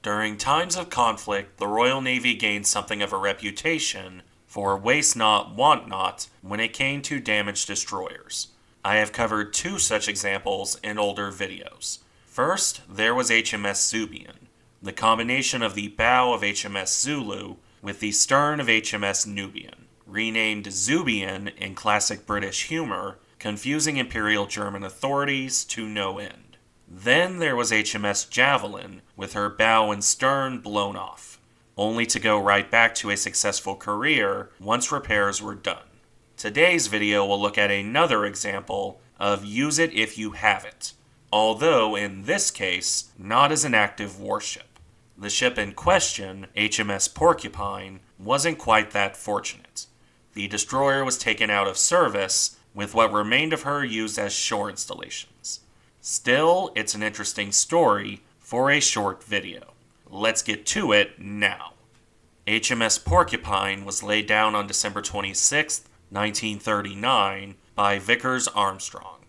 During times of conflict, the Royal Navy gained something of a reputation for waste not, want not when it came to damaged destroyers. I have covered two such examples in older videos. First, there was HMS Zubian, the combination of the bow of HMS Zulu with the stern of HMS Nubian, renamed Zubian in classic British humor, confusing Imperial German authorities to no end. Then there was HMS Javelin, with her bow and stern blown off, only to go right back to a successful career once repairs were done. Today's video will look at another example of use it if you have it, although in this case, not as an active warship. The ship in question, HMS Porcupine, wasn't quite that fortunate. The destroyer was taken out of service, with what remained of her used as shore installations. Still, it's an interesting story for a short video. Let's get to it now. HMS Porcupine was laid down on December 26, 1939, by Vickers Armstrong.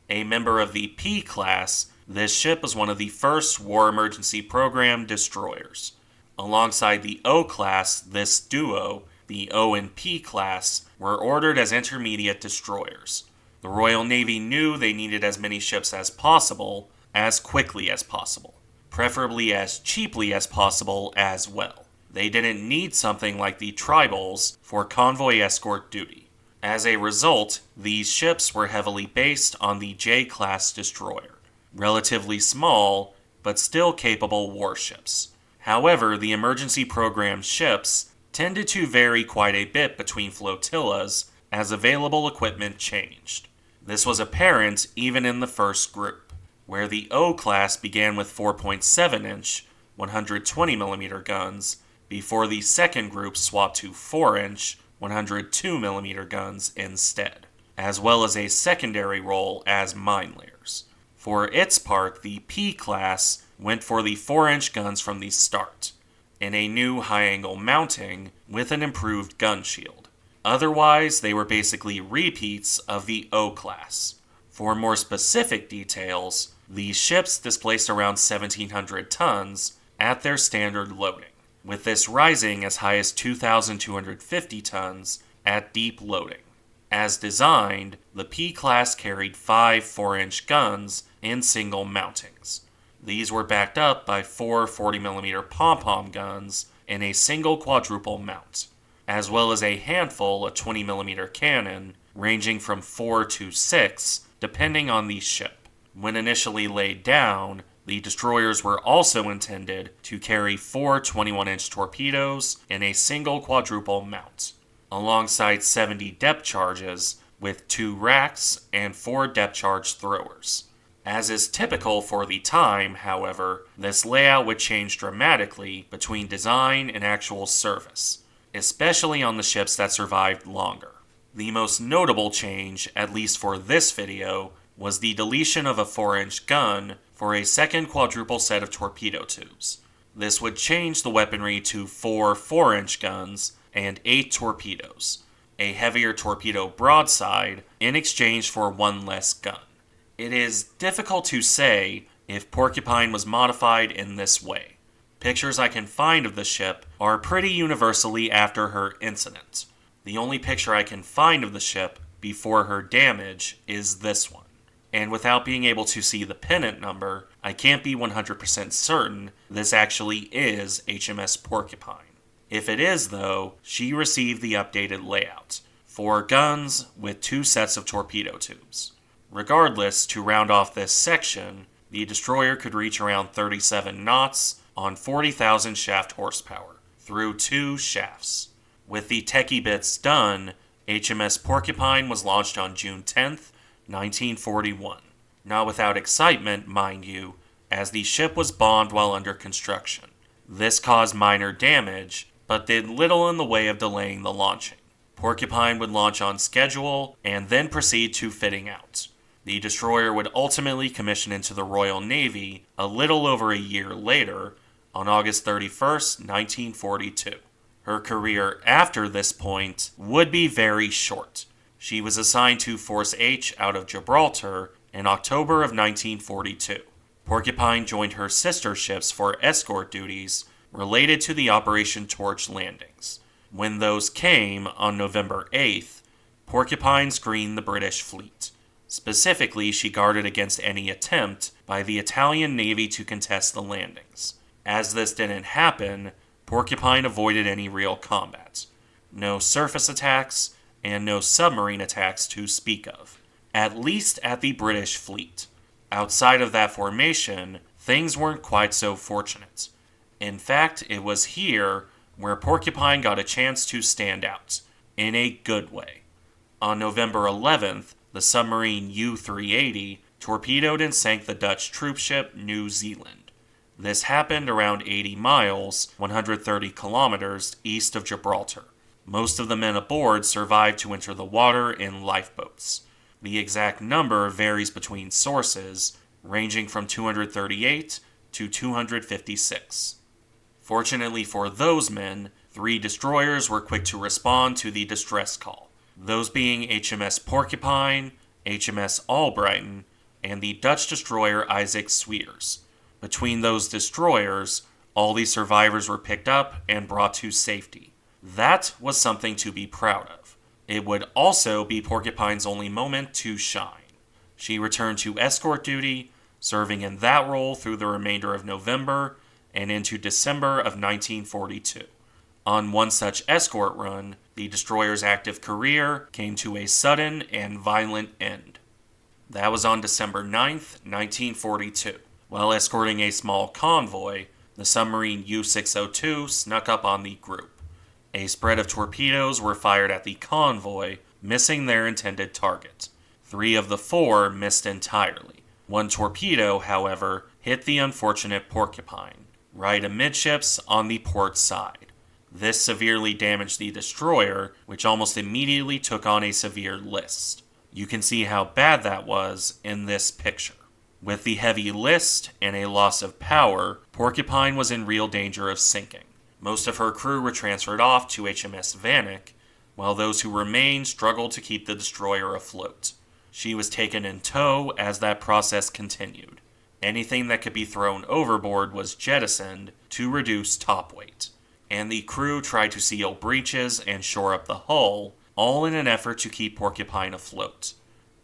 A member of the P class, this ship was one of the first War Emergency Program destroyers. Alongside the O class, this duo, the O and P class, were ordered as intermediate destroyers. The Royal Navy knew they needed as many ships as possible, as quickly as possible, preferably as cheaply as possible as well. They didn't need something like the Tribals for convoy escort duty. As a result, these ships were heavily based on the J-class destroyer, relatively small, but still capable warships. However, the emergency program ships tended to vary quite a bit between flotillas as available equipment changed. This was apparent even in the first group, where the O class began with 4.7-inch, 120mm guns, before the second group swapped to 4-inch, 102mm guns instead, as well as a secondary role as mine layers. For its part, the P class went for the 4-inch guns from the start, in a new high-angle mounting with an improved gun shield. Otherwise, they were basically repeats of the O class. For more specific details, these ships displaced around 1,700 tons at their standard loading, with this rising as high as 2,250 tons at deep loading. As designed, the P class carried 5 4-inch guns in single mountings. These were backed up by 4 40mm pom-pom guns in a single quadruple mount, as well as a handful of 20mm cannon ranging from 4 to 6, depending on the ship. When initially laid down, the destroyers were also intended to carry 4 21-inch torpedoes in a single quadruple mount, alongside 70 depth charges with 2 racks and 4 depth charge throwers. As is typical for the time, however, this layout would change dramatically between design and actual service, especially on the ships that survived longer. The most notable change, at least for this video, was the deletion of a 4-inch gun for a second quadruple set of torpedo tubes. This would change the weaponry to 4 4-inch guns and 8 torpedoes, a heavier torpedo broadside in exchange for 1 less gun. It is difficult to say if Porcupine was modified in this way. Pictures I can find of the ship are pretty universally after her incident. The only picture I can find of the ship before her damage is this one. And without being able to see the pennant number, I can't be 100% certain this actually is HMS Porcupine. If it is, though, she received the updated layout: 4 guns with 2 sets of torpedo tubes. Regardless, to round off this section, the destroyer could reach around 37 knots on 40,000 shaft horsepower through 2 shafts. With the techie bits done, HMS Porcupine was launched on June 10th, 1941. Not without excitement, mind you, as the ship was bombed while under construction. This caused minor damage, but did little in the way of delaying the launching. Porcupine would launch on schedule and then proceed to fitting out. The destroyer would ultimately commission into the Royal Navy a little over a year later, on August 31st, 1942. Her career after this point would be very short. She was assigned to Force H out of Gibraltar in October of 1942. Porcupine joined her sister ships for escort duties related to the Operation Torch landings. When those came on November 8th, Porcupine screened the British fleet. Specifically, she guarded against any attempt by the Italian Navy to contest the landings. As this didn't happen, Porcupine avoided any real combat. No surface attacks, and no submarine attacks to speak of, at least at the British fleet. Outside of that formation, things weren't quite so fortunate. In fact, it was here where Porcupine got a chance to stand out, in a good way. On November 11th, the submarine U-380 torpedoed and sank the Dutch troopship New Zealand. This happened around 80 miles, 130 kilometers east of Gibraltar. Most of the men aboard survived to enter the water in lifeboats. The exact number varies between sources, ranging from 238 to 256. Fortunately for those men, 3 destroyers were quick to respond to the distress call. Those being HMS Porcupine, HMS Albrighton, and the Dutch destroyer Isaac Sweers. Between those destroyers, all the survivors were picked up and brought to safety. That was something to be proud of. It would also be Porcupine's only moment to shine. She returned to escort duty, serving in that role through the remainder of November and into December of 1942. On one such escort run, the destroyer's active career came to a sudden and violent end. That was on December 9th, 1942. While escorting a small convoy, the submarine U-602 snuck up on the group. A spread of torpedoes were fired at the convoy, missing their intended target. 3 of the 4 missed entirely. One torpedo, however, hit the unfortunate Porcupine, right amidships on the port side. This severely damaged the destroyer, which almost immediately took on a severe list. You can see how bad that was in this picture. With the heavy list and a loss of power, Porcupine was in real danger of sinking. Most of her crew were transferred off to HMS Vanek, while those who remained struggled to keep the destroyer afloat. She was taken in tow as that process continued. Anything that could be thrown overboard was jettisoned to reduce top weight, and the crew tried to seal breaches and shore up the hull, all in an effort to keep Porcupine afloat.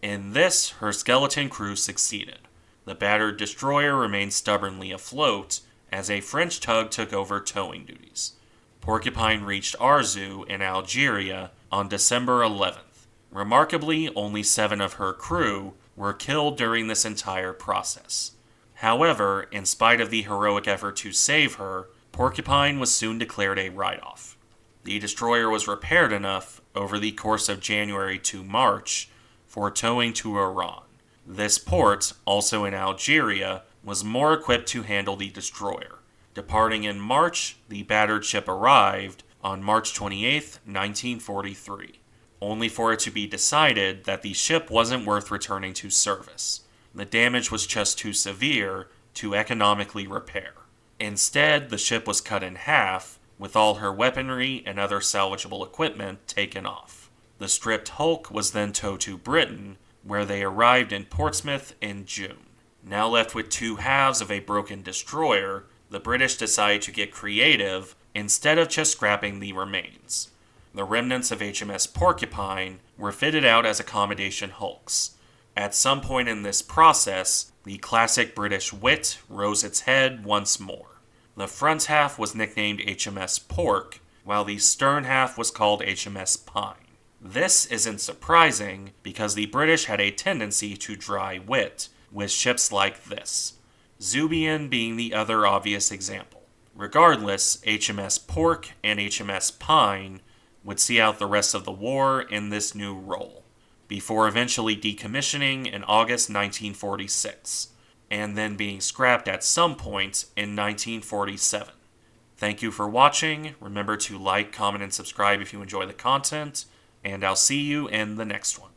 In this, her skeleton crew succeeded. The battered destroyer remained stubbornly afloat as a French tug took over towing duties. Porcupine reached Arzew in Algeria on December 11th. Remarkably, only 7 of her crew were killed during this entire process. However, in spite of the heroic effort to save her, Porcupine was soon declared a write-off. The destroyer was repaired enough over the course of January to March for towing to Iran. This port, also in Algeria, was more equipped to handle the destroyer. Departing in March, the battered ship arrived on March 28, 1943, only for it to be decided that the ship wasn't worth returning to service. The damage was just too severe to economically repair. Instead, the ship was cut in half, with all her weaponry and other salvageable equipment taken off. The stripped hulk was then towed to Britain, where they arrived in Portsmouth in June. Now left with 2 halves of a broken destroyer, the British decided to get creative instead of just scrapping the remains. The remnants of HMS Porcupine were fitted out as accommodation hulks. At some point in this process, the classic British wit rose its head once more. The front half was nicknamed HMS Pork, while the stern half was called HMS Pine. This isn't surprising because the British had a tendency to dry wit with ships like this, Zubian being the other obvious example. Regardless, HMS Pork and HMS Pine would see out the rest of the war in this new role, before eventually decommissioning in August 1946, and then being scrapped at some point in 1947. Thank you for watching. Remember to like, comment, and subscribe if you enjoy the content, and I'll see you in the next one.